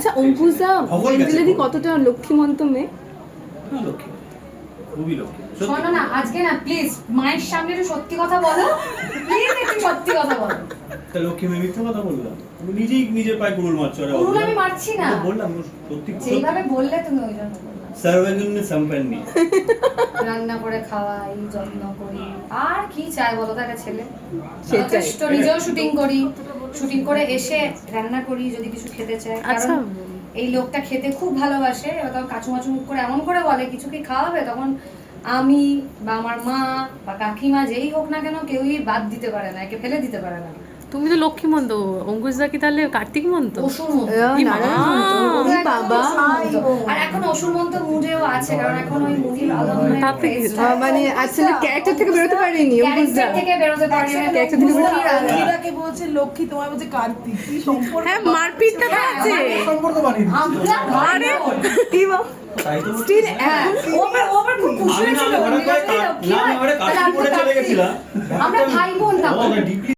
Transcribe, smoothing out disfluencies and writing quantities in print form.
আচ্ছা অঙ্কুশদা অঞ্জলি কতটা লক্ষ্মীমন্ত মেয়ে? হ্যাঁ লক্ষ্মী, খুবই লক্ষ্মী। শোনো না আজকে না প্লিজ মায়ের সামনে একটু সত্যি কথা বলো, প্লিজ একটু সত্যি কথা বলো। তা লক্ষ্মী মেয়ে মিথ্যা কথা বললাম? তুমি নিজেই নিজের পায়ে কুড়ুল মারছো। আরে কুড়ুল আমি মারছি না, বললাম সত্যি যেইভাবে বললে তুমি ওই জন্য বললাম। সার্ভেজন্য সম্পন্ন রান্না করে খাওয়াই, যত্ন করি, আর কি চাই বলো তো একটা ছেলে? সেটাই। যথেষ্ট, নিজেও শুটিং করি, শুটিং করে এসে রান্না করি যদি কিছু খেতে চায়। আচ্ছা। কারণ এই লোকটা খেতে খুব ভালোবাসে, এবার তখন কাচু মাচু মুখ করে এমন করে বলে কিছু কি খাওয়াবে, তখন আমি বা আমার মা বা কাকিমা যেই হোক না কেন কেউই বাদ দিতে পারে না, একে ফেলে দিতে পারে না। তুমি তো লক্ষ্মীমন্ত, অঙ্কুশদা কি তাহলে কার্তিক মন্ত? অসুর মতো। কি নারায়ণ মা! মন্ত্র, ওই বাবা। আর এখন অসুর মন্ত মুডেও আছে, কারণ এখন ওই মুভির তাতে কি? মানে আসলে ক্যারেক্টার থেকে বেরোতে পারেনি অঙ্কুশদা। থেকে বেরোতে পারে না। ক্যারেক্টার থেকে বেরোতে রানীরাকে বলছে লক্ষ্মী, তোমার বলছে কার্তিক, কি সম্পর্ক? হ্যাঁ, মারপিটটা তো আছে। সম্পর্ক বানিয়ে দিচ্ছে। আমরা আরে, কি বল? তাই তো স্টিল ওপর খুব খুশি আমি না হয়েছিল। ঘরে কাজ না ঘরে কাজ করে চলে গেছিলাম। আমরা ভাই বোন তখন। ডিপলি